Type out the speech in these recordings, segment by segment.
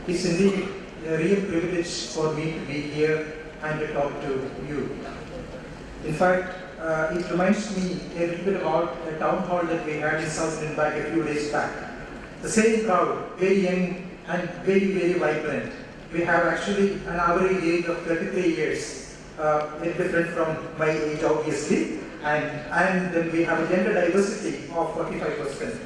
It's indeed a real privilege for me to be here and to talk to you. In fact, it reminds me a little bit about a town hall that we had in South Mumbai a few days back. The same crowd, very young and very, very vibrant. We have actually an average age of 33 years, very different from my age obviously, and then we have a gender diversity of 45%.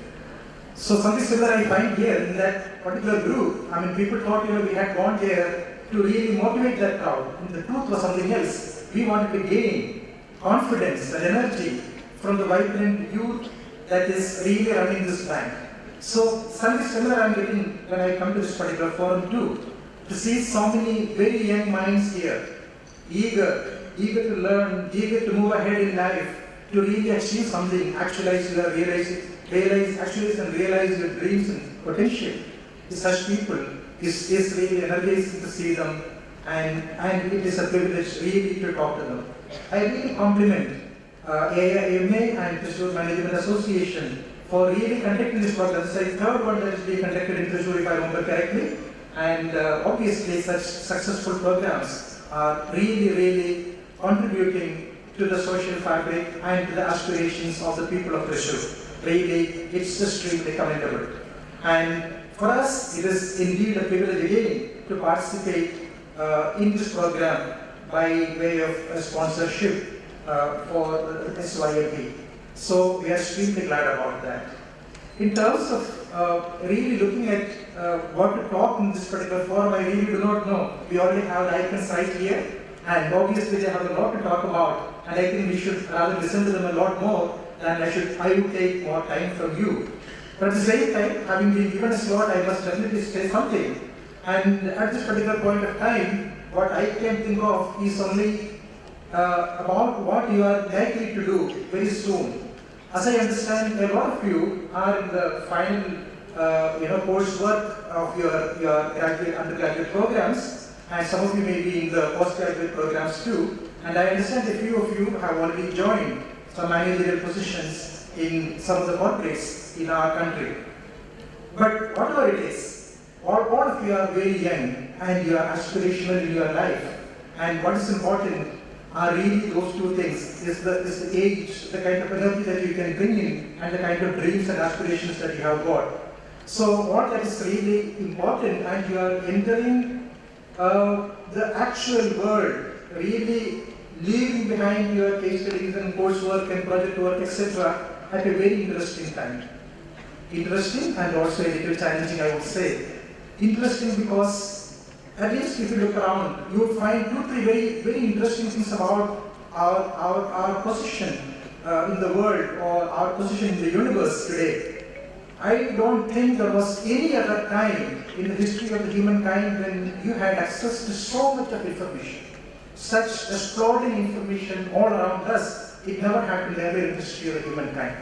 So something similar I find here in that particular group. I mean, people thought we had gone there to really motivate that crowd. And the truth was something else. We wanted to gain confidence and energy from the vibrant youth that is really running this bank. So something similar I'm getting when I come to this particular forum too. To see so many very young minds here, eager to learn, eager to move ahead in life, to really achieve something, actualize your realize your dreams and potential. Such people is really energizing to see them, and it is a privilege really to talk to them. I really compliment AIMA and Thrissur Management Association for really conducting this program. This is the third one that is being conducted in Thrissur, if I remember correctly. And obviously such successful programs are really contributing to the social fabric and to the aspirations of the people of Thrissur. Really, it's extremely commendable. And for us, it is indeed a privilege again to participate in this program by way of a sponsorship for the SYLP. So we are extremely glad about that. In terms of really looking at what to talk in this particular forum, I really do not know. We already have the icons right here, and obviously they have a lot to talk about, and I think we should rather listen to them a lot more than I would take more time from you. But at the same time, having been given a slot, I must definitely say something. And at this particular point of time, what I can think of is only about what you are likely to do very soon. As I understand, a lot of you are in the final coursework of your undergraduate programs, and some of you may be in the postgraduate programs too. And I understand a few of you have already joined some managerial positions in some of the corporates in our country. But whatever it is, all of you are very young and you are aspirational in your life. And what is important are really those two things, is the age, the kind of energy that you can bring in, and the kind of dreams and aspirations that you have got. So what that is really important, and you are entering the actual world, really leaving behind your case studies and coursework and project work, etc. at a very interesting time. Interesting and also a little challenging, I would say. Interesting because, at least if you look around, you will find 2-3 very, very interesting things about our position in the world, or our position in the universe today. I don't think there was any other time in the history of the humankind when you had access to so much of information. Such exploding information all around us, it never happened ever in the history of the humankind.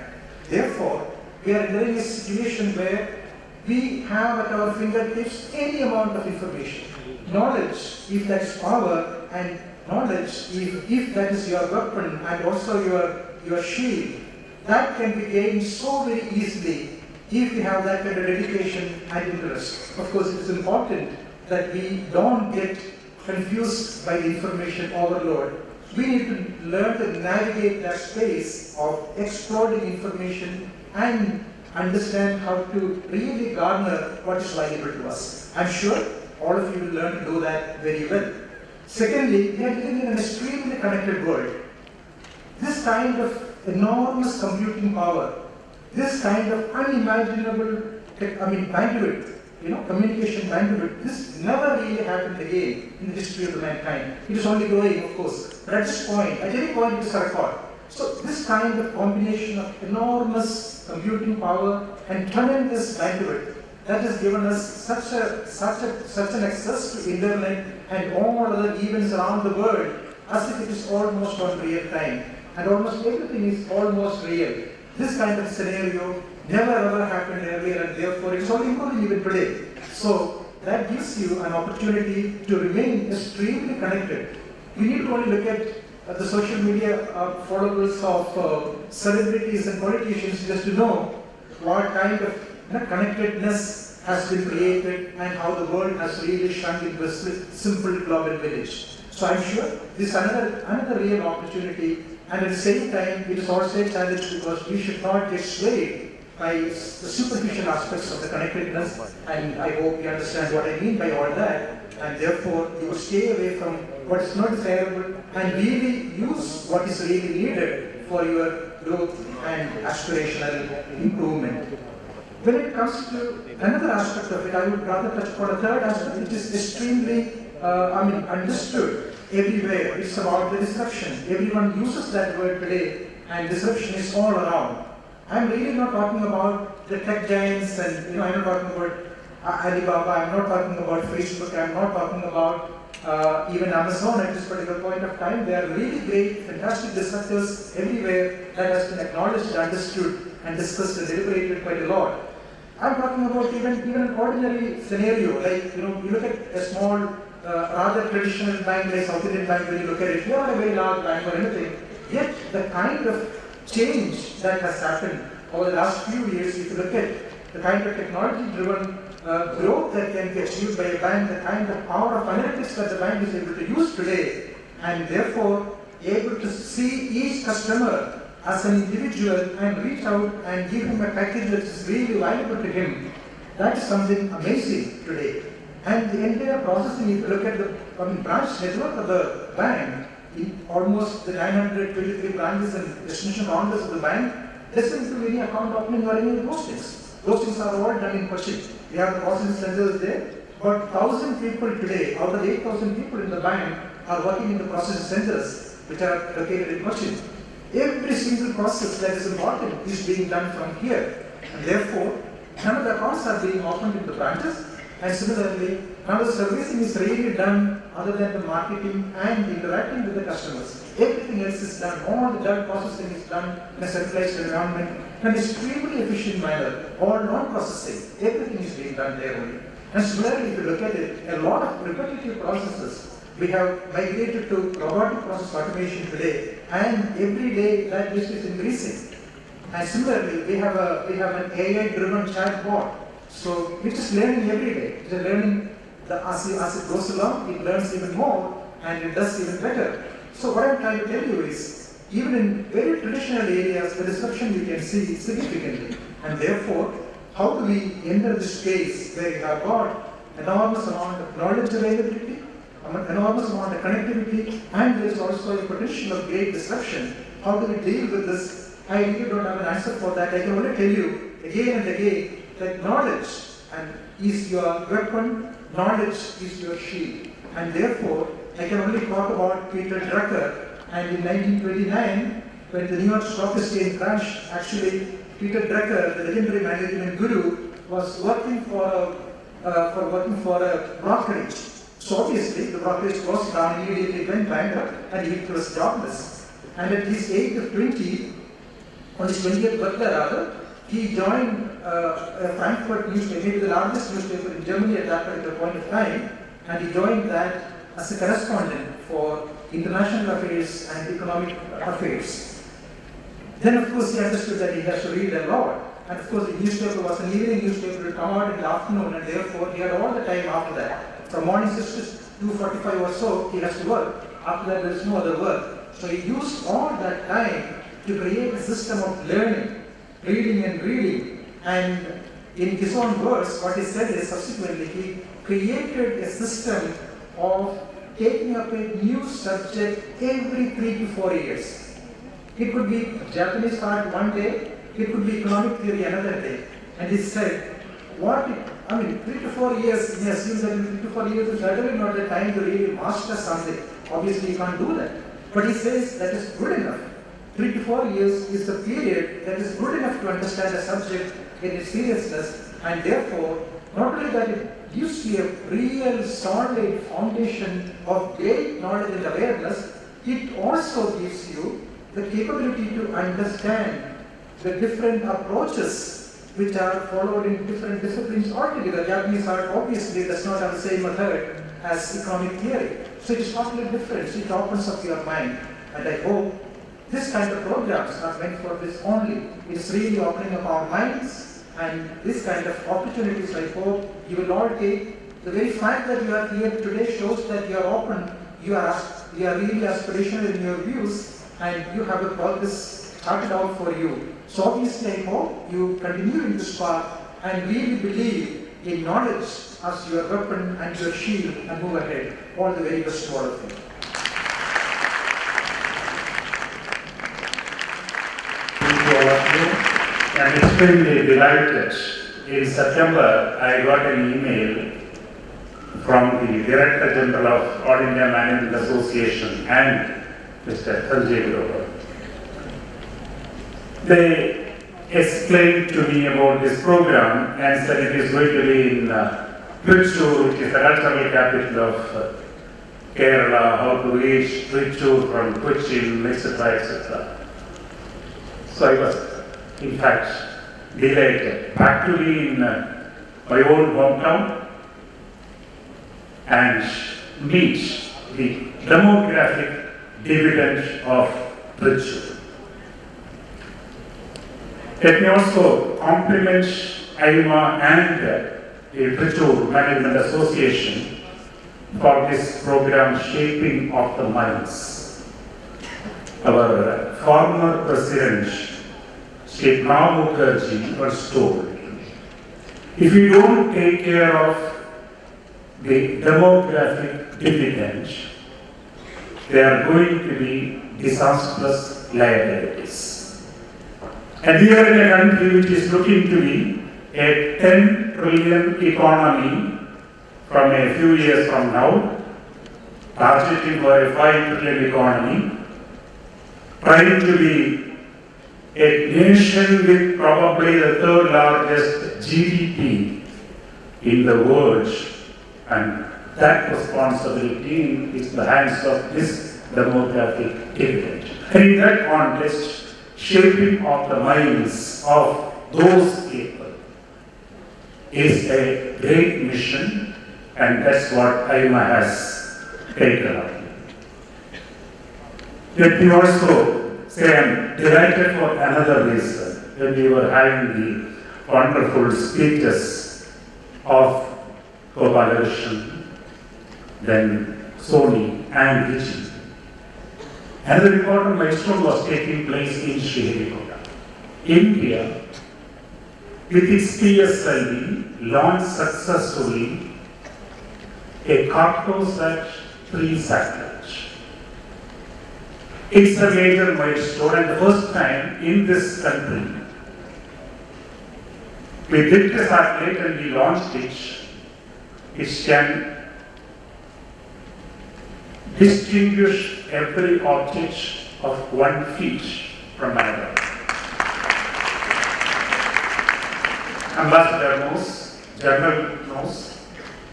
Therefore, we are entering a situation where we have at our fingertips any amount of information. Knowledge, if that's power, and knowledge, if that is your weapon and also your shield, that can be gained so very easily if we have that kind of dedication and interest. Of course, it is important that we don't get confused by the information overload. We need to learn to navigate that space of exploding information and understand how to really garner what is valuable to us. I'm sure all of you will learn to do that very well. Secondly, we are living in an extremely connected world. This kind of enormous computing power, this kind of unimaginable bandwidth, communication bandwidth, this never really happened again in the history of the mankind. It is only growing, of course, but at this point, at any point, it is a record. So this kind of combination of enormous computing power and tremendous bandwidth that has given us such an access to internet and all other events around the world, as if it is almost on real time, and almost everything is almost real. This kind of scenario never ever happened earlier, and therefore it's only improving even today. So that gives you an opportunity to remain extremely connected. You need to only look at the social media followers of celebrities and politicians just to know what kind of connectedness has been created and how the world has really shrunk into a simple global village. So I'm sure this is another real opportunity, and at the same time it is also a challenge because we should not get swayed by the superficial aspects of the connectedness, and I hope you understand what I mean by all that, and therefore you stay away from what is not desirable and really use what is really needed for your growth and aspirational improvement. When it comes to another aspect of it, I would rather touch upon a third aspect which is extremely understood everywhere. It's about the disruption. Everyone uses that word today, and disruption is all around. I'm really not talking about the tech giants, and I'm not talking about Alibaba, I'm not talking about Facebook, I'm not talking about even Amazon at this particular point of time. They are really great, fantastic disruptors everywhere that has been acknowledged, understood, and discussed and deliberated quite a lot. I'm talking about even an ordinary scenario, like you look at a small, rather traditional bank like South Indian Bank. When you look at it, you're not a very large bank or anything. Yet the kind of change that has happened over the last few years, if you look at the kind of technology-driven growth that can be achieved by a bank, the kind of power of analytics that the bank is able to use today, and therefore able to see each customer as an individual and reach out and give him a package that is really valuable to him. That is something amazing today. And the entire processing, if you look at the branch network of the bank, in almost the 923 branches and destination counters of the bank, there isn't any account opening or any of those things. Those things are all done in Kochi. We have the processing centers there, but 1,000 people today, out of 8,000 people in the bank, are working in the processing centers, which are located in Kochi. Every single process that is important is being done from here, and therefore none of the accounts are being opened in the branches, and similarly none of the servicing is really done other than the marketing and interacting with the customers. Everything else is done, all the data processing is done in a centralized environment in an extremely efficient manner, all non-processing, everything is being done there only. And similarly, if you look at it, a lot of repetitive processes, we have migrated to robotic process automation today, and every day that list is increasing. And similarly, we have an AI-driven chatbot, so which is learning every day. It is learning as it goes along, it learns even more, and it does even better. So what I'm trying to tell you is, even in very traditional areas, the disruption you can see significantly, and therefore, how do we enter this space where we have got enormous amount of knowledge availability, an enormous amount of connectivity, and there is also a potential of great disruption. How do we deal with this? I really don't have an answer for that. I can only tell you again and again that knowledge is your weapon, knowledge is your shield. And therefore, I can only talk about Peter Drucker. And in 1929, when the New York Stock Exchange crashed, actually Peter Drucker, the legendary management guru, was working for a brokerage. So obviously, the brokerage closed down, immediately went bankrupt, and he was jobless. And at his age of 20, on his 20th birthday rather, he joined a Frankfurt newspaper, maybe the largest newspaper in Germany at that particular point of time, and he joined that as a correspondent for international affairs and economic affairs. Then of course he understood that he has to read a lot, and of course the newspaper was an evening newspaper, to come out in the afternoon, and therefore he had all the time after that. From morning 6 to 2:45 or so, he has to work. After that there is no other work. So he used all that time to create a system of learning, reading and reading. And in his own words, what he said is subsequently he created a system of taking up a new subject every 3 to 4 years. It could be Japanese art one day, it could be economic theory another day. And he said, 3 to 4 years, he assumes that in 3 to 4 years is certainly not the time to really master something. Obviously you can't do that. But he says that is good enough. 3 to 4 years is the period that is good enough to understand a subject in its seriousness, and therefore, not only that it gives you a real solid foundation of great knowledge and awareness, it also gives you the capability to understand the different approaches which are followed in different disciplines altogether. Japanese art obviously does not have the same method as economic theory. So it is totally different. So it opens up your mind. And I hope this kind of programs are meant for this only. It is really opening up our minds And this kind of opportunities, I hope you will all take. The very fact that you are here today shows that you are open, you are really aspirational in your views, and you have a purpose started out for you. So obviously I hope you continue in this path and really believe in knowledge as your weapon and your shield and move ahead. All the very best to all of you. Thank you all of you. I'm extremely delighted. In September, I got an email from the Director General of All India Management Association and Mr. Sanjay Grover. They explained to me about this program and said it is going to be in Trichy, which is the cultural capital of Kerala, how to reach Trichy from Cochin, etc., etc. So I was, in fact, delighted back to be in my own hometown and meet the demographic dividend of Trichy. Let me also compliment AIMA and the Trichy Management Association for this program, Shaping of the Minds. Our former president, Sri Pranab Mukherjee, was told, if you don't take care of the demographic dividend, there are going to be disastrous liabilities. And we are in a country which is looking to be a 10 trillion economy from a few years from now, targeting for a 5 trillion economy, trying to be a nation with probably the third largest GDP in the world, and that responsibility is in the hands of this demographic dividend. And in that context, shaping of the minds of those people is a great mission, and that's what AIMA has taken up. Let me also say I'm delighted for another reason. When we were having the wonderful speeches of Radhakrishnan, then Sony and Vijay, another important milestone was taking place in Sriharikota. India, with its PSLV, launched successfully a Cartosat 3 satellite. It's a major milestone, and the first time in this country we did the satellite and we launched it. It can distinguish every object of 1 feet from another. Ambassador knows, General knows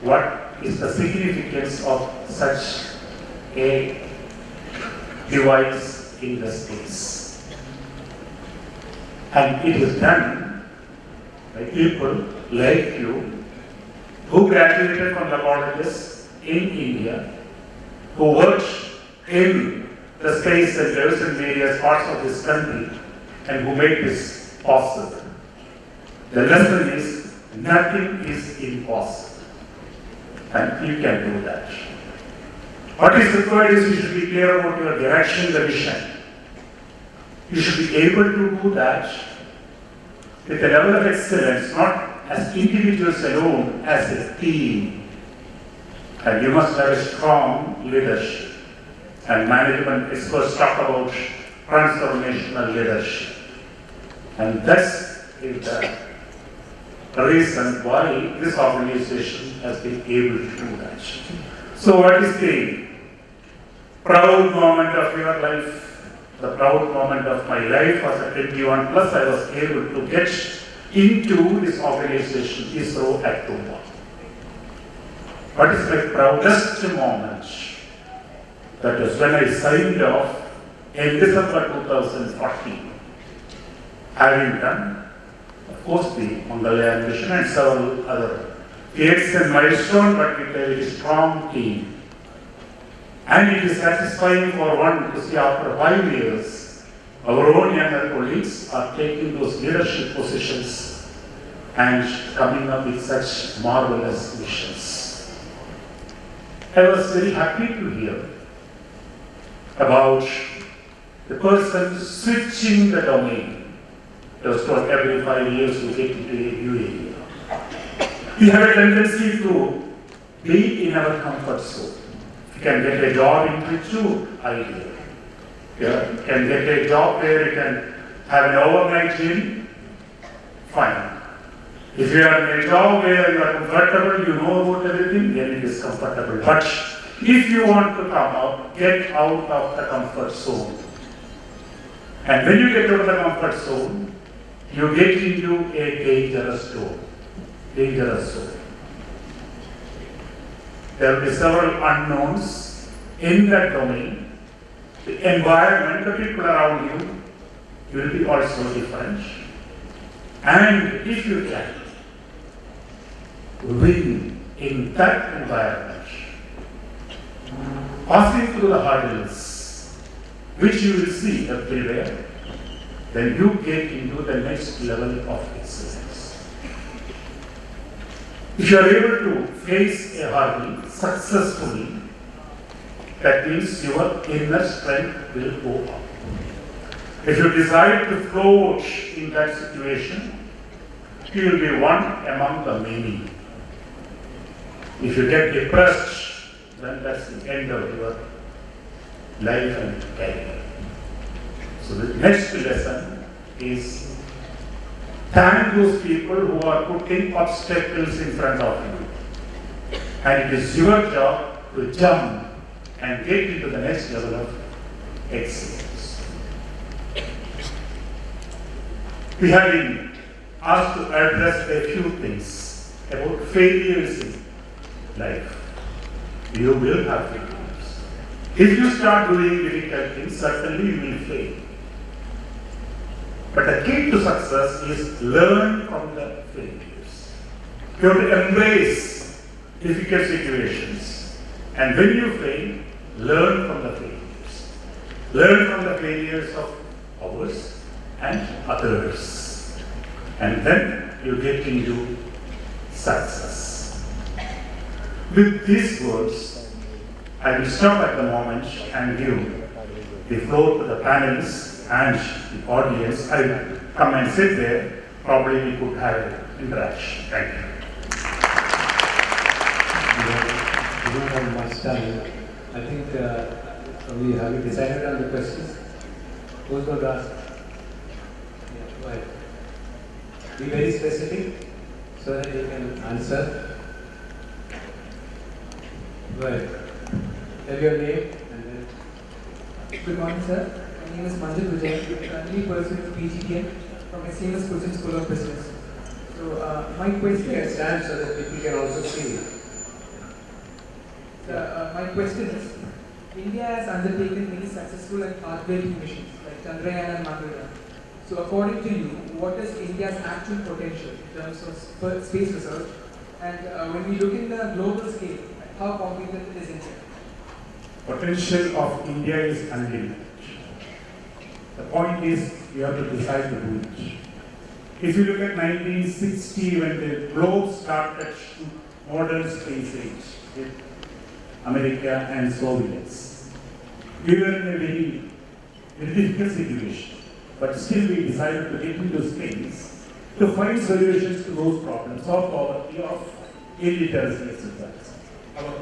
what is the significance of such a device in the space. And it is done by people like you who graduated from the colleges in India, who worked in the space centers in various parts of this country, and who made this possible. The lesson is, nothing is impossible, and you can do that. What is required is you should be clear about your direction, the vision. You should be able to do that with a level of excellence, not as individuals alone, as a team. And you must have a strong leadership. And management experts talk about transformational leadership. And that's the reason why this organization has been able to do that. So what is the proud moment of your life? The proud moment of my life was at 21 plus. I was able to get into this organization, ISRO at Tumba. What is my proudest moment? That is when I signed off in December 2014, having done, of course, the Mangalyaan mission and several other feats and milestones, but with a very strong team. And it is satisfying for one to see after 5 years, our own younger colleagues are taking those leadership positions and coming up with such marvelous visions. I was very happy to hear about the person switching the domain. It was told every 5 years to get into a new area. We have a tendency to be in our comfort zone. You can get a job in which you ideal. You can get a job where you can have an overnight gym, fine. If you are in a job where you are comfortable, you know about everything, then it is comfortable. But if you want to come out, get out of the comfort zone. And when you get out of the comfort zone, you get into a dangerous zone. Dangerous zone. There will be several unknowns in that domain. The environment, the people around you will be also different. And if you can win in that environment, passing through the hurdles, which you will see everywhere, then you get into the next level of excellence. If you are able to face a hurdle successfully, that means your inner strength will go up. If you decide to float in that situation, you will be one among the many. If you get depressed, then that's the end of your life and career. So the next lesson is thank those people who are putting obstacles in front of you. And it is your job to jump and get into the next level of excellence. We have been asked to address a few things about failures in life. You will have failures. If you start doing difficult things, certainly you will fail. But the key to success is learn from the failures. You have to embrace difficult situations. And when you fail, learn from the failures. Learn from the failures of others and others. And then you get into success. With these words, I will stop at the moment and give the floor to the panelists and the audience. I will come and sit there. Probably we could have an interaction. Thank you. We don't have much time. I think we have decided on the questions. Who's going to ask? Yeah, go ahead. Be very specific so that you can answer. Go ahead. Tell your name and then. Good morning, sir. My name is Manjul Vijay. I'm currently pursuing PGDM from SCMS Coaching School of Business. So, my question You can is, stand so that people can also see. my question is, India has undertaken many successful and path-breaking missions like Chandrayaan and Mangalyaan. So, according to you, what is India's actual potential in terms of space research? And when we look in the global scale, how competent is India? Potential of India is unlimited. The point is, you have to decide to do it. If you look at 1960, when the globe started modern space age with America and Soviets, we were in a very difficult situation. But still we decided to get into space to find solutions to those problems of poverty, of illiteracy, etc. Our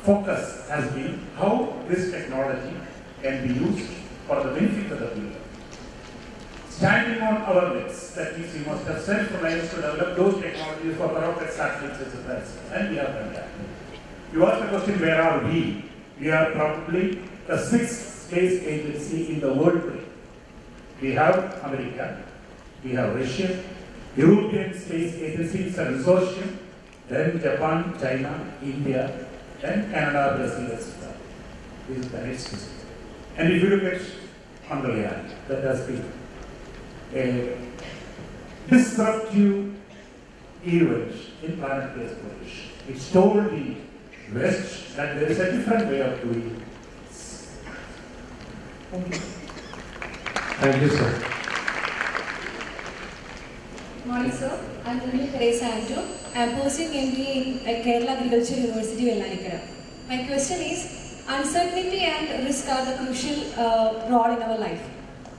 focus has been how this technology can be used for the benefit of the people. Standing on our legs, that means we must have self-reliance to develop those technologies for rocket satellites, etc. And we have done that. You asked the question, where are we? We are probably the 6th space agency in the world today. We have America, we have Russia, European Space Agency, it's a consortium, then Japan, China, India, then Canada, Brazil, etc. This is the next system. And if you look at Mangalyaan, that has been a disruptive event in planetary exploration. It told the West that there is a different way of doing this. Thank you. Thank you, sir. Morning, sir. I'm Teresa Andrew. I'm pursuing MBA in Kerala Agriculture University, Vellanikara. My question is, uncertainty and risk are the crucial role in our life.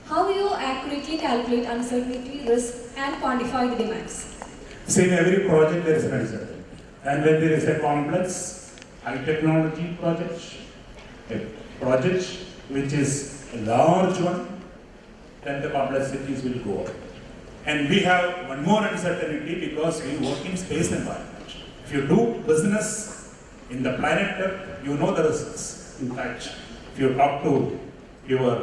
How do you accurately calculate uncertainty, risk, and quantify the demands? See, in every project there is an uncertainty. And when there is a complex, high technology project, a project which is a large one, then the complexities will go up. And we have one more uncertainty because we work in space environment. If you do business in the planet Earth, you know the risks. In fact, if you talk to your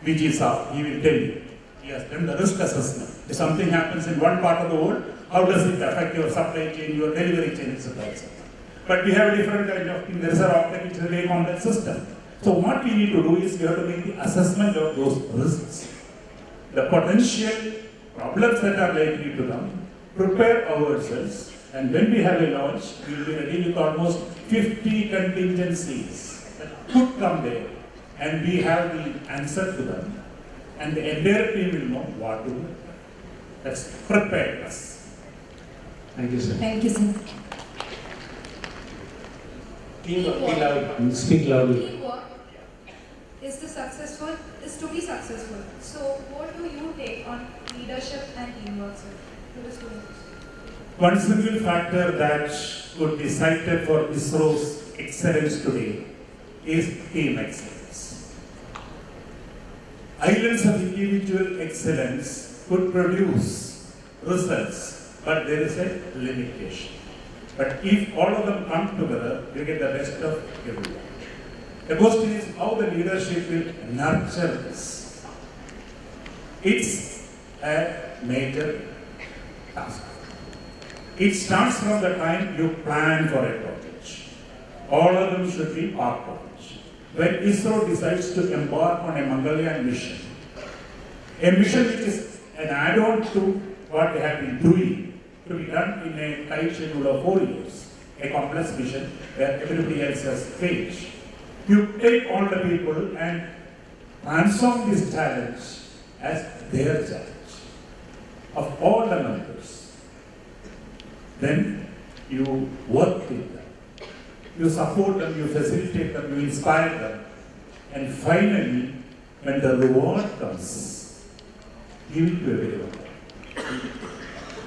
VG Saab, he will tell you. He has done the risk assessment. If something happens in one part of the world, how does it affect your supply chain, your delivery chain, etc. But we have a different kind of thing. There is a object which is a very complex system. So what we need to do is we have to make the assessment of those risks, the potential problems that are likely to come, prepare ourselves, and when we have a launch, we will be ready with almost 50 contingencies that could come there, and we have the answer to them, and the entire team will know what to do. That's preparedness. Thank you, sir. Thank you, sir. Speak loudly. Teamwork is to be successful. So, what do you take on leadership and teamwork, sir, to the students? One single factor that could be cited for ISRO's excellence today is team excellence. Islands of individual excellence could produce results, but there is a limitation. But if all of them come together, you get the best of everyone. The question is how the leadership will nurture this. It's a major task. It starts from the time you plan for a project. All of them should be part of it. When ISRO decides to embark on a Mongolian mission, a mission which is an add-on to what they have been doing, to be done in a tight schedule of 4 years, a complex mission where everybody else has failed. You take all the people and transform this challenge as their challenge of all the members. Then you work with them, you support them, you facilitate them, you inspire them, and finally, when the reward comes, give it to everyone.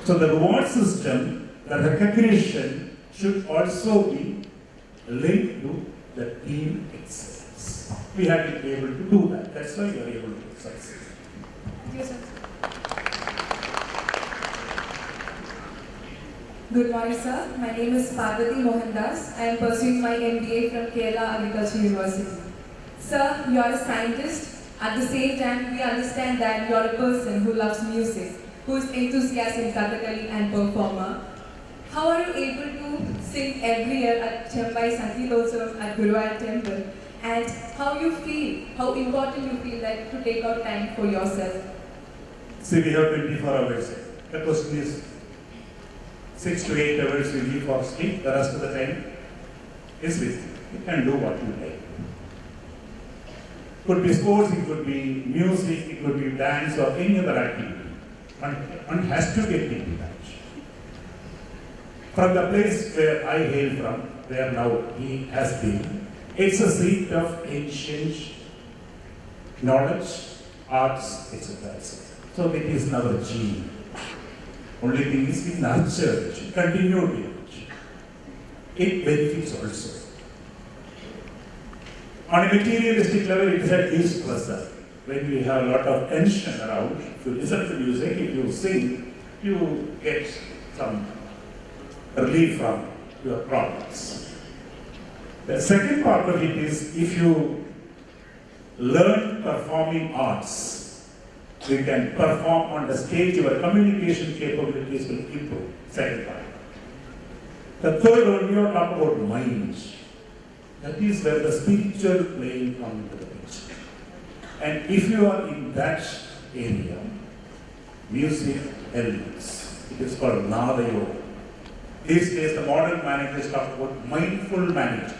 So the reward system, the recognition should also be linked to the team excellence. We have to be able to do that. That's why we are able to succeed. Thank you, sir. Good morning, sir. My name is Parvati Mohandas. I am pursuing my MBA from Kerala Agriculture University. Sir, you are a scientist. At the same time, we understand that you are a person who loves music, who is enthusiastic, Kathakali and performer. How are you able to sing every year at Chembai Sangeetotsavam at Guruvayur Temple? And how you feel, how important you feel that to take out time for yourself? See, we have 24 hours. The question is 6 to 8 hours we leave for sleep, the rest of the time is with you. You can do what you like. It could be sports, it could be music, it could be dance or any other activity. One has to get into that. From the place where I hail from, where now he has been, it's a seat of ancient knowledge, arts, etc. So it is our gene. Only thing is we nurture it, continue to it. It benefits also. On a materialistic level, it is at least pleasant. When we have a lot of tension around, if you listen to music, if you sing, you get some relief from your problems. The second part of it is if you learn performing arts, you can perform on the stage, your communication capabilities will improve. Second part. The third one, you talk about mind. That is where the spiritual plane comes into the picture. And if you are in that area, music helps. It is called Nada Yoga. These days, the modern managers talk about mindful management.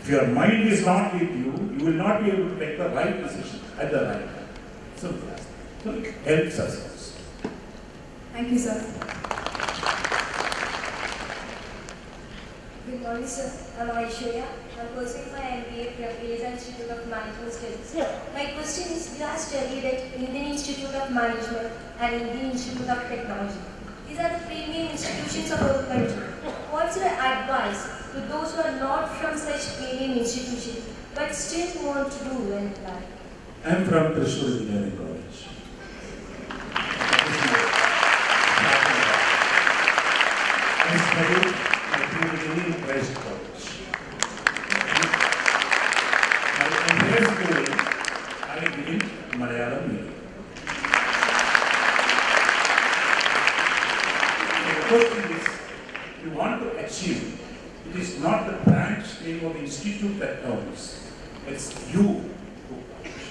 If your mind is not with you, you will not be able to take the right decision at the right time. Simple as that. So it helps us also. Thank you, sir. Good morning, sir. I'm Aishwarya. I'm pursuing my MBA from AIMA Institute of Management Studies. My question is, you have studied at Indian Institute of Management and Indian Institute of Technology. These are the premium institutions of our country. What's your advice to those who are not from such premium institutions but still want to do well in life? I am from Thrissur Engineering College. I studied mathematics in Christ College. My entire schooling, I did in Malayalam medium. The question is, if you want to achieve, it is not the branch name of the institute that counts. It's you who counts.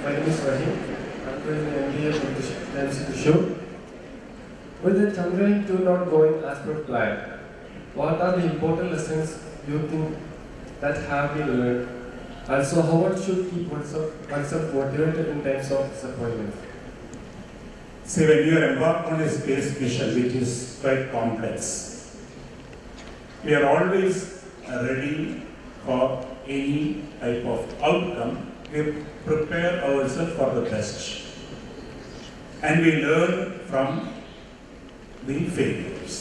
My name is Rahim. I'm doing an MBA from the show. With the Chandrayaan 2 not going as per plan, what are the important lessons you think that have been learned? Also, how one should keep oneself motivated in times of disappointment? See, when you are embarked on a space mission which is quite complex, we are always ready for any type of outcome. We prepare ourselves for the best. And we learn from the failures.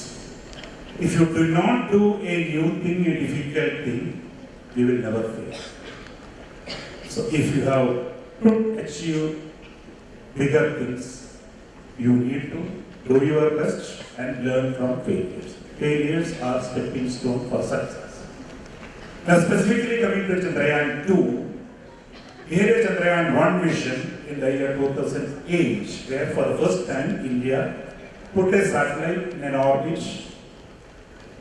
If you do not do a new thing, a difficult thing, you will never fail. So if you have to achieve bigger things, you need to do your best and learn from failures. Failures are stepping stones for success. Now specifically coming to Chandrayaan 2, here is Chandrayaan 1 mission in the year 2008, where for the first time India put a satellite in an orbit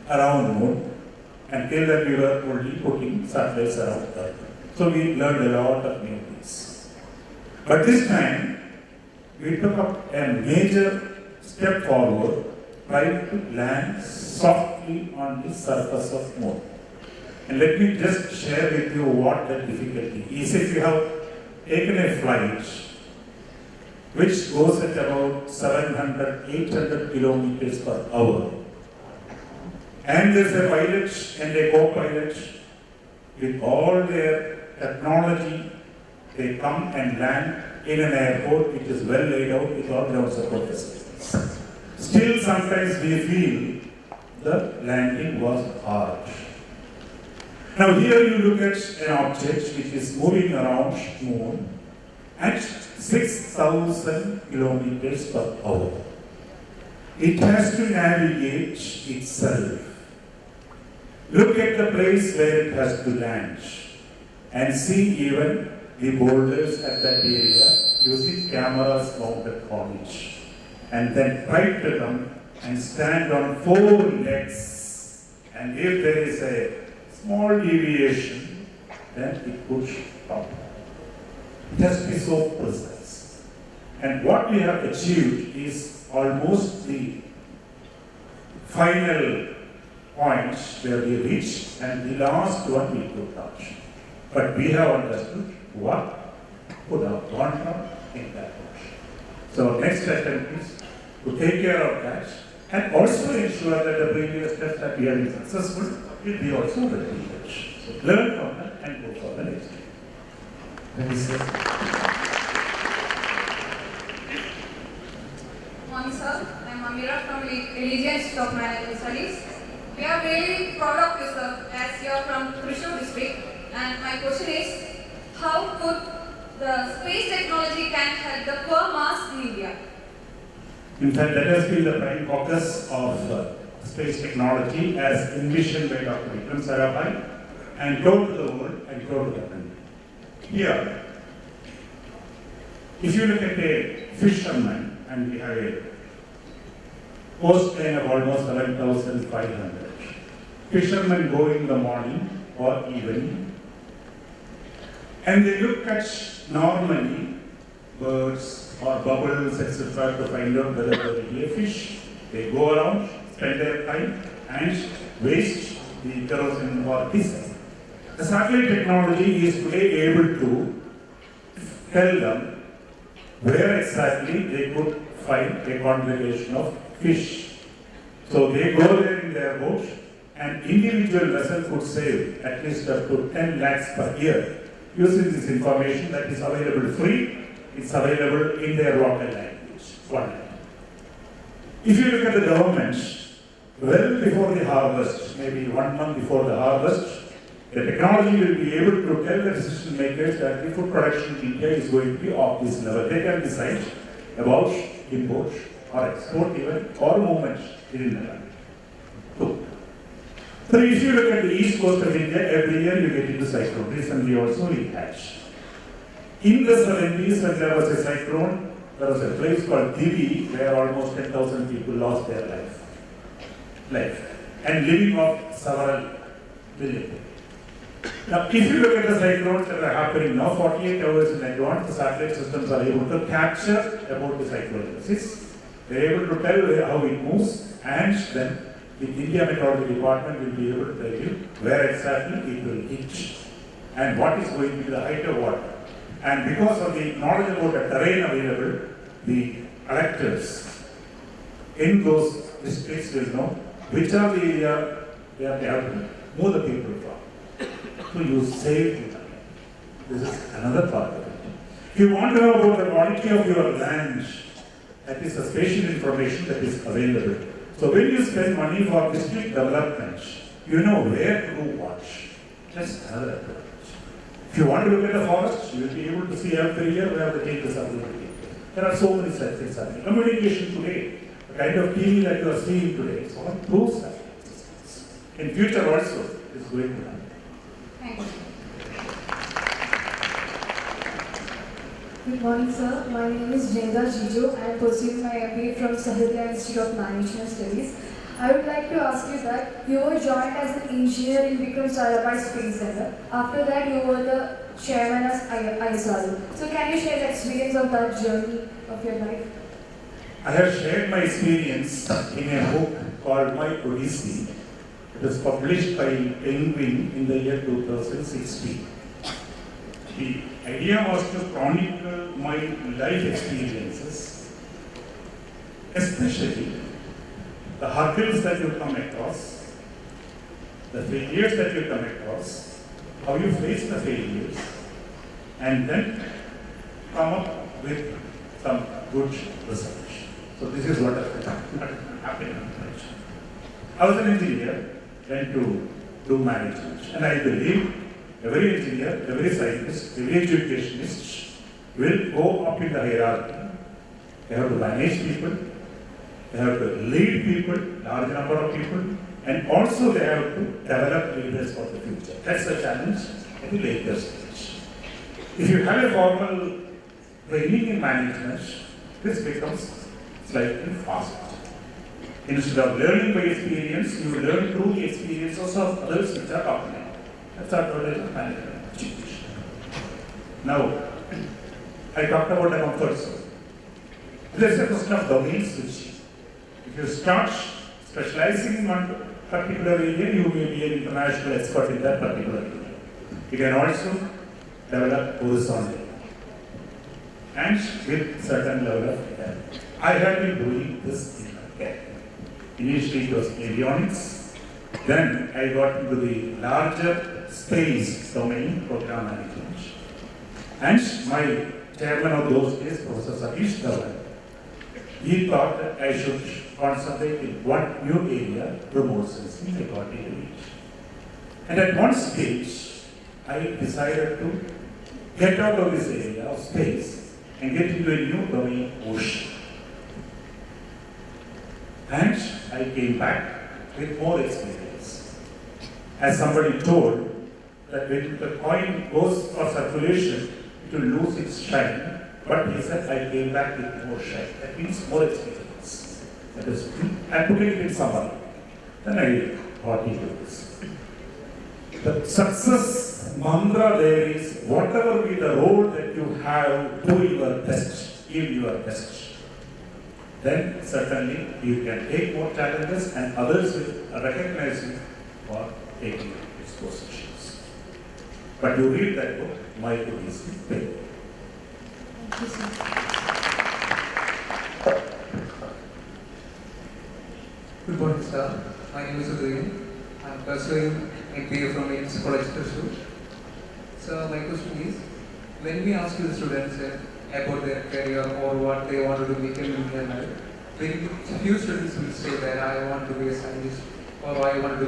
around Moon, and till then we were only putting satellites around Earth. So we learned a lot of new things. But this time, we took up a major step forward, trying to land softly on the surface of Moon. And let me just share with you what the difficulty is. If you have taken a flight which goes at about 700, 800 kilometers per hour, and there's a pilot and a co-pilot with all their technology, they come and land in an airport which is well laid out with all ground support facilities. Still, sometimes we feel the landing was hard. Now here you look at an object which is moving around Moon at 6,000 kilometers per hour. It has to navigate itself. Look at the place where it has to land and see even the boulders at that area using cameras mounted on it. And then try to come and stand on 4 legs, and if there is a small deviation, then it could stop. It has to be so precise. And what we have achieved is almost the final point where we reached, and the last one we could touch. But we have understood what could have gone wrong in that point. So next attempt is to take care of that and also ensure that the previous test that we have been successful will be also repeated. So learn from that and go for the next one. Thank you, sir. Morning, sir. I'm Amira from Religion Institute of Management Studies. We are really proud of you, sir, as you are from Thrissur district. And my question is, how could the space technology can help the poor mass in India? In fact, that has been the prime focus of space technology as envisioned by Dr. Vikram Sarabhai and told to the world and told to the country. Here, if you look at a fisherman, and we have a coastline of almost 11,500. Fishermen go in the morning or evening, and they look at normally birds or bubbles, etc., to find out whether there will be a fish. They go around, spend their time and waste the kerosene or diesel. The satellite technology is today able to tell them where exactly they could find a congregation of fish. So they go there in their boat, and individual vessel could save at least up to 10 lakhs per year using this information that is available free. It's available in their local language. One. If you look at the government, well before the harvest, maybe 1 month before the harvest, the technology will be able to tell the decision makers that the food production in India is going to be of this level. They can decide about import or export even or movement within the country. Two. So if you look at the east coast of India, every year you get into cyclone. Recently also we had. In the 70s when there was a cyclone, there was a place called Divi where almost 10,000 people lost their life and living off several billion. Now, if you look at the cyclones that are happening now, 48 hours in advance, the satellite systems are able to capture about the cyclogenesis. They're able to tell how it moves, and then the India Meteorology Department will be able to tell you where exactly it will hit and what is going to be the height of water. And because of the knowledge about the terrain available, the collectors in those districts will know which are the area they have to move the people from. So you save money. This is another part of it. If you want to know about the quality of your land, that is the spatial information that is available. So when you spend money for district development, you know where to do what. Just another approach. If you want to look at the forest, you will be able to see every year where the changes are going to be. There are so many such things happening. Communication today, the kind of TV that you are seeing today, so one proves that. In future also, it is going to happen. Thank you. Good morning, sir. My name is Jenda Jijo. I am pursuing my MBA from Sahitya Institute of Management Studies. I would like to ask you that you were joined as an engineer in Vikram Sarabhai Space Center. After that, you were the chairman of ISRO. So can you share the experience of that journey of your life? I have shared my experience in a book called My Odyssey. It was published by Penguin in the year 2016. The idea was to chronicle my life experiences, especially the hurdles that you come across, the failures that you come across, how you face the failures, and then come up with some good research. So this is what happened. I was an engineer, went to do management, and I believe every engineer, every scientist, every educationist will go up in the hierarchy. They have to manage people, they have to lead people, large number of people, and also they have to develop leaders for the future. That's the challenge at the later stage. If you have a formal training in management, this becomes slightly faster. Instead of learning by experience, you learn through the experiences of others which are happening. That's our knowledge of management. Now, I talked about a comfort zone. There's a question of domain switching. If you start specializing in one particular area, you may be an international expert in that particular area. You can also develop horizontally and with certain level of care. I have been doing this in my care. Initially it was avionics, then I got into the larger space domain, program management. And my chairman of those days, Professor Satish Dhawan, he thought that I should concentrate in one new area, remote sensing. I got into it. And at one stage, I decided to get out of this area of space and get into a new domain, ocean. And I came back with more experience. As somebody told, that when the coin goes for circulation, it will lose its shine. But he said, I came back with more shine. That means more experience. That is, I put it in somebody. Then I got into this. The success mantra there is, whatever be the role that you have, do your best, give your best. then certainly you can take more challenges and others will recognize you for taking these positions. But you read that book, My Book is Big. Thank you, sir. Good morning, sir. My name is Udhayan. I am pursuing MBA from AIMS College, Thrissur. So my question is, when we ask the students about their career or what they want to do in their life, very few students will say that I want to be a scientist or I want to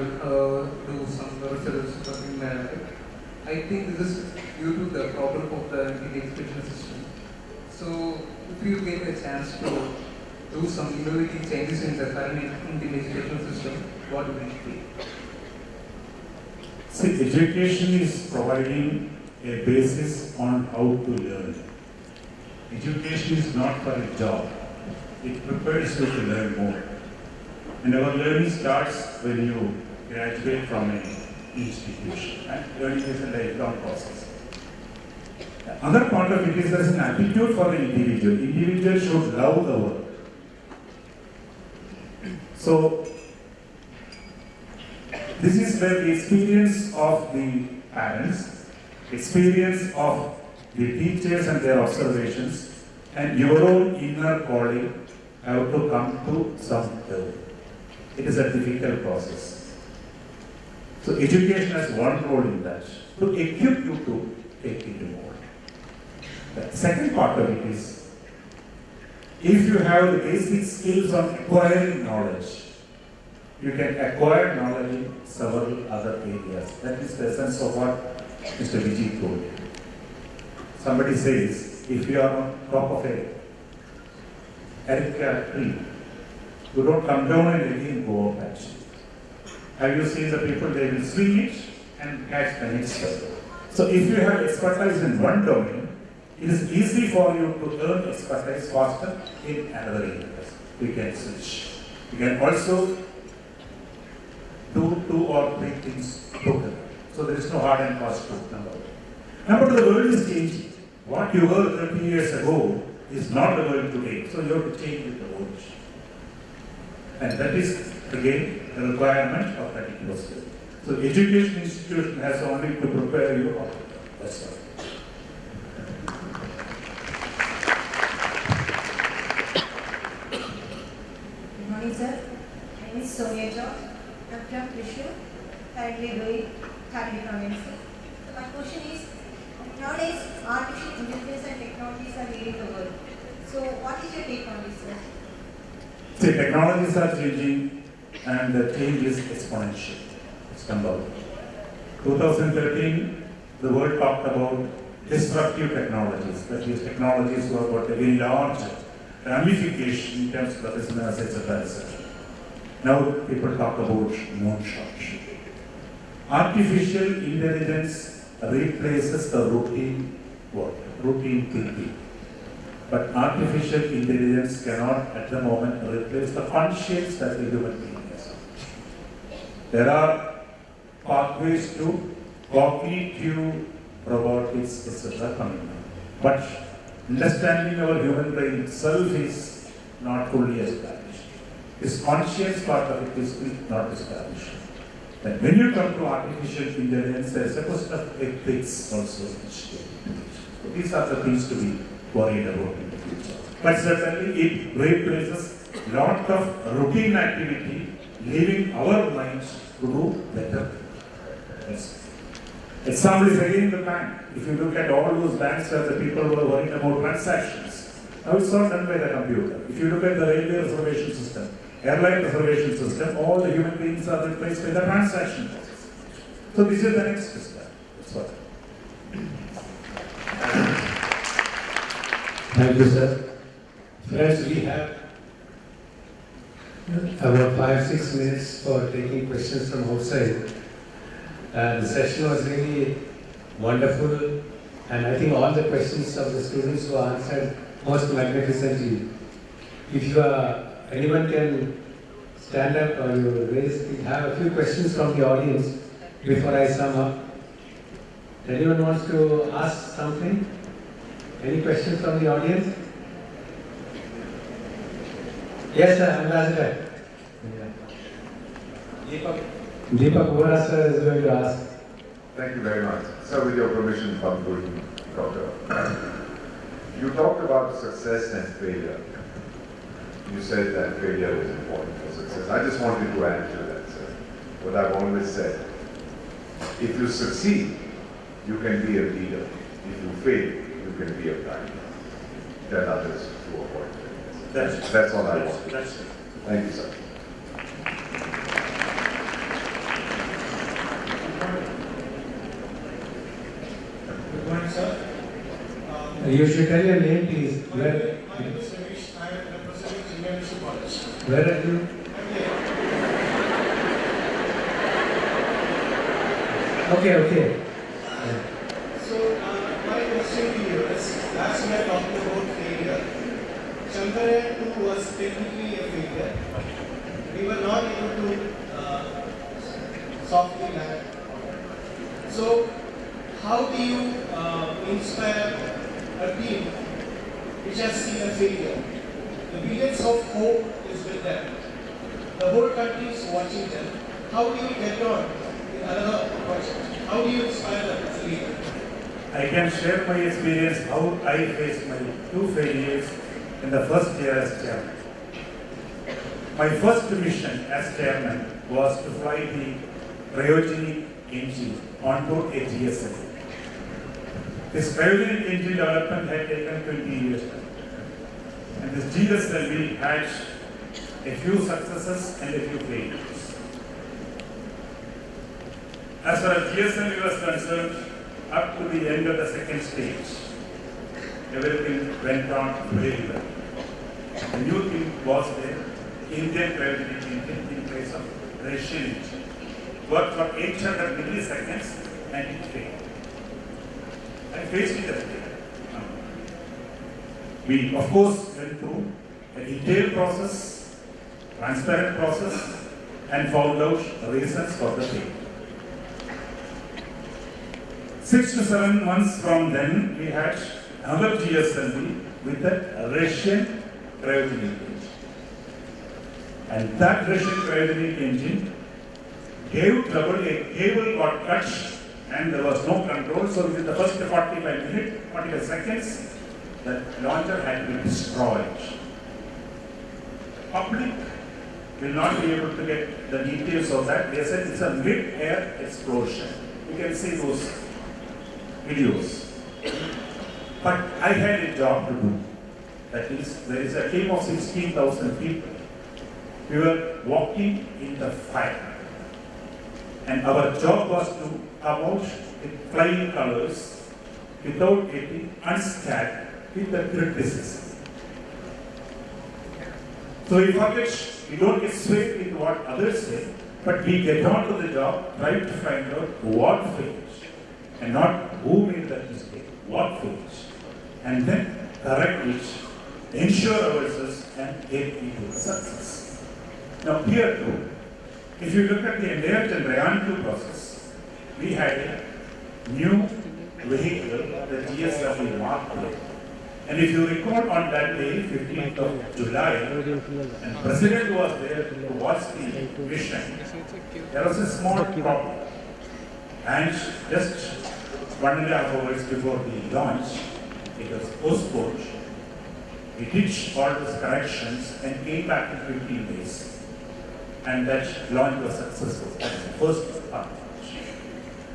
do some research or something in my life. I think this is due to the problem of the Indian education system. So if you get a chance to do some innovative changes in the current Indian education system, what would it be? See, education is providing a basis on how to learn. Education is not for a job. It prepares you to learn more. And our learning starts when you graduate from an institution. And learning is a lifelong process. The other part of it is there's an attitude for the individual. Individual should love the work. So, this is where the experience of the parents, experience of the teachers and their observations, and your own inner calling have to come to some level. It is a difficult process. So education has one role in that, to equip you to take it more. The second part of it is, if you have the basic skills of acquiring knowledge, you can acquire knowledge in several other areas. That is the essence of what Mr. Vijay told you. Somebody says, if you are on top of a erica tree, you don't come down and again go up actually. Have you seen the people, they will swing it and catch the next one. So if you have expertise in one domain, it is easy for you to earn expertise faster in another area. You can switch. You can also do 2 or 3 things together. So there is no hard and fast rule, number one. Number two, the world is changing. What you were 30 years ago is not the world today. So you have to change with the world. And that is, again, the requirement of particular skill. So education institution has only to prepare you for that. That's all. Good morning, sir. My name is Sonia George. I'm from Thrissur, currently doing third economics. So my question is, nowadays artificial intelligence and technologies are leading the world. So what is your take on this, sir? See, technologies are changing and the change is exponential. It's number one. 2013, the world talked about disruptive technologies. That is, technologies who have got a very large ramification in terms of the business, etc., etc. Now people talk about moonshot. Artificial intelligence replaces the routine work, routine thinking. But artificial intelligence cannot at the moment replace the conscience that the human being has. There are pathways to cognitive robotics, etc. coming now. But understanding our human brain itself is not fully established. This conscious part of it is not established. Then when you come to artificial intelligence, there is a question of ethics also. So these are the things to be worried about in the future. But certainly it replaces a lot of routine activity, leaving our minds to do better. Yes. Example is again the bank. If you look at all those banks where the people were worried about transactions, now it's all done by the computer. If you look at the railway reservation system, airline reservation system, all the human beings are replaced by the transaction process. So this is the next step. That's what. Thank you, sir. Friends, we have about 5-6 minutes for taking questions from outside. The session was really wonderful, and I think all the questions of the students were answered most magnificently. If you are, anyone can stand up or you raise, we have a few questions from the audience before I sum up. Anyone wants to ask something? Any questions from the audience? Yes, sir, I'm Radhakrishnan. Deepak Vora, sir, is going to ask. Thank you very much. Sir, with your permission, Doctor. You talked about success and failure. You said that failure is important for success. I just wanted to add to that, sir. What I've always said. If you succeed, you can be a leader. If you fail, you can be a guide. Tell others to avoid failure. That's all I want. That's it. Thank you, sir. Good morning, sir. You should tell your name, please. My name is Ramesh. I am representing Junior Mission College. Where are you? Okay. So, my question to you is, last we are talking about failure. Chandrayaan 2 was technically a failure. We were not able to softly land. So, how do you inspire a team which has seen a failure? The billions of hope is with them. The whole country is watching them. How do you get on in another project? How do you inspire them as a leader? I can share my experience how I faced my 2 failures in the first year as chairman. My first mission as chairman was to fly the cryogenic engine onto a GSL. This cryogenic engine development had taken 20 years. And this GSLV had a few successes and a few failures. As far as GSLV was concerned, up to the end of the second stage, everything went on very well. The new thing was the Indian cryogenic engine in place of Russian engine. Worked for 800 milliseconds and it failed. I faced it as a failure. We, of course, went through a detailed process, transparent process, and found out the reasons for the failure. 6 to 7 months from then, we had another GSLV with a Russian cryogenic engine. And that Russian cryogenic engine gave trouble, a cable got cut, and there was no control. So within the first 45 seconds, the launcher had been destroyed. Public will not be able to get the details of that. They said it's a mid-air explosion. You can see those videos. But I had a job to do. That is, there is a team of 16,000 people. We were walking in the fire. And our job was to come out with flying colors without getting unscared with the criticism. So we forget, we don't get swayed with what others say, but we get on to the job, try to find out what fails. And not who made that mistake, what fails. And then correct it, ensure ourselves, and get into success. Now here too, if you look at the entire Chandrayaan 2 process, we had a new vehicle, the GSLV Mark 8. And if you recall on that day, 15th of July, and President was there to watch the mission, there was a small problem. And just 1.5 hours before the launch, it was postponed. We did all those corrections and came back in 15 days. And that launch was successful. That's the first part.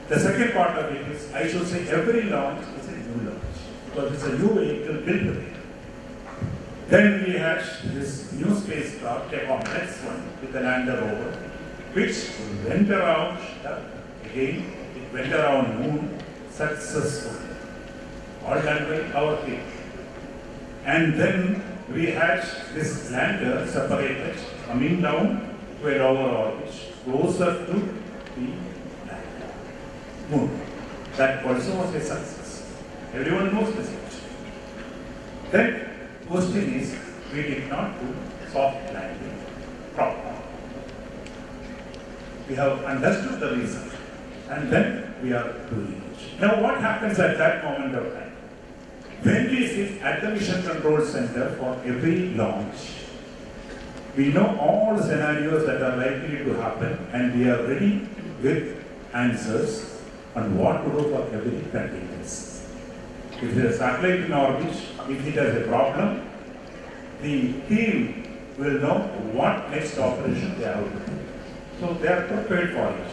The second part of it is, I should say, every launch is a new launch. Because it's a new vehicle built with it. Then we had this new spacecraft, a complex one, with the lander rover, which went around, again, it went around moon successfully. All done by our team. And then we had this lander separated, coming down to a lower orbit, closer to the moon. That also was a success. Everyone knows this. Then, question is, we did not do soft landing properly. We have understood the reason, and then we are doing it. Now, what happens at that moment of time? When we sit at the Mission Control Center for every launch, We know all the scenarios that are likely to happen, and we are ready with answers on what to do for every contingency. If there is a satellite in orbit, if it has a problem, the team will know what next operation they have to do. So they are prepared for it.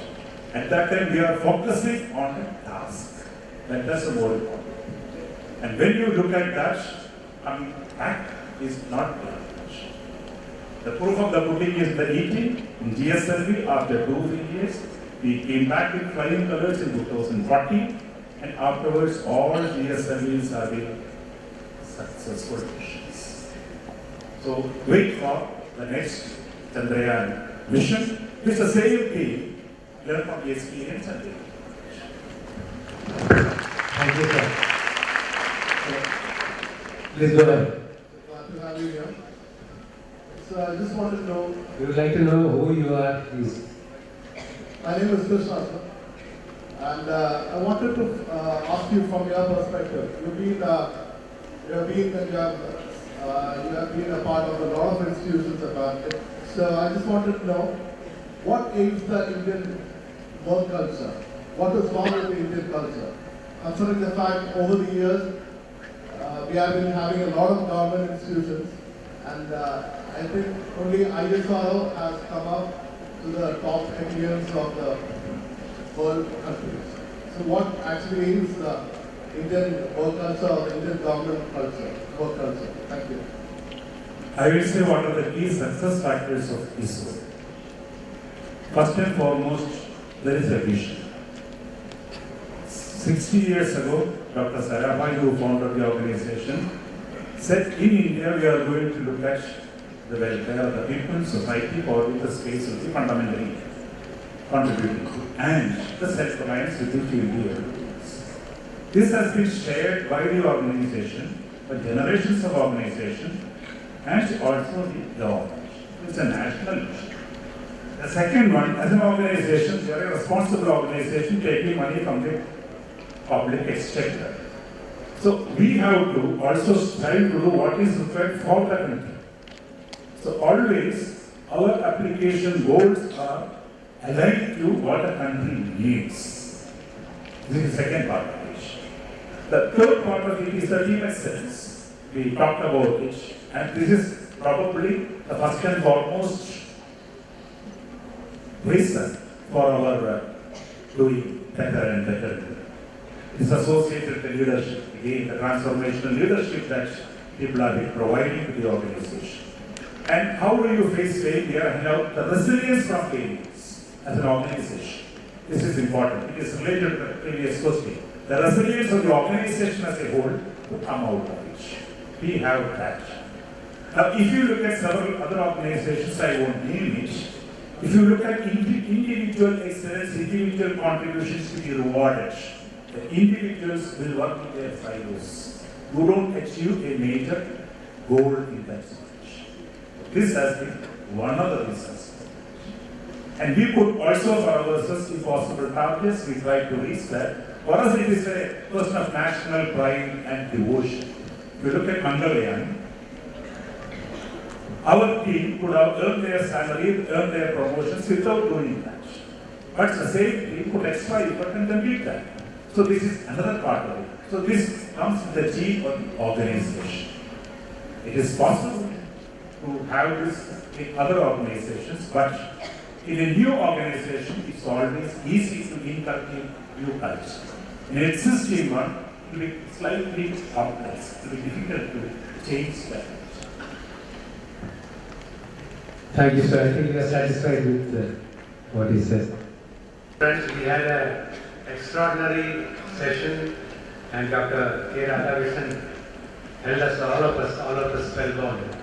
At that time, we are focusing on the task. That's the more important. And when you look at that, act is not very much. The proof of the pudding is the eating. In GSLV, after 2 years, we came back with flying colors in 2014, and afterwards, all GSLVs have been successful missions. So wait for the next Chandrayaan mission. It's the same team, learn from the experience and the Thank you, sir. Please go ahead. Glad to have you here. So I just want to know. We would like to know who you are, please. My name is Krishna, sir. And I wanted to ask you from your perspective. You have been a part of a lot of institutions about it. So I just wanted to know what ails the Indian work culture? What is wrong with the Indian culture? Considering the fact over the years we have been having a lot of government institutions, and I think only ISRO has come up to the top echelons of the world countries. So what actually is the Indian work culture or the Indian government culture, work culture? Thank you. I will say what are the key success factors of ISRO. First and foremost, there is a vision. 60 years ago, Dr. Sarabhai, who founded the organization, said in India we are going to look at the welfare of the people, society, for which the space will be fundamentally contributing to, and the self-reliance with which we will be able to do this. This has been shared by the organization, by generations of organization, and also the government. It's a national issue. The second one, as an organization, we are a responsible organization taking money from the public exchequer. So we have to also strive to do what is required for the country. So always our application goals are aligned to what the country needs. This is the second part of it. The third part of it is the team excellence. We talked about it, and this is probably the first and foremost reason for our doing better and better. It's associated with the leadership, again, the transformational leadership that people have been providing to the organization. And how do you face failure and how the resilience from failures as an organization? This is important. It is related to the previous question. The resilience of the organization as a whole to come out of it. We have that. Now, if you look at several other organizations, I won't name it. If you look at individual excellence, individual contributions to be rewarded, the individuals will work in their silos who don't achieve a major goal in that situation. This has been one of the reasons. And we put also for ourselves impossible targets. We try to reach that. For us, it is a question of national pride and devotion. If you look at Mangalyaan, our team could have earned their salary, earned their promotions without doing that. But the same team put extra effort and complete that. So this is another part of it. So this comes with the chief of the organization. It is possible to have this in other organizations, but in a new organization, it's always easy to inculcate new culture. In an existing one, it will be slightly complex. It will be difficult to change that. Thank you, sir. I think we are satisfied with what he said. Friends, we had an extraordinary session, and Dr. K. Radhakrishnan held us, all of us spellbound.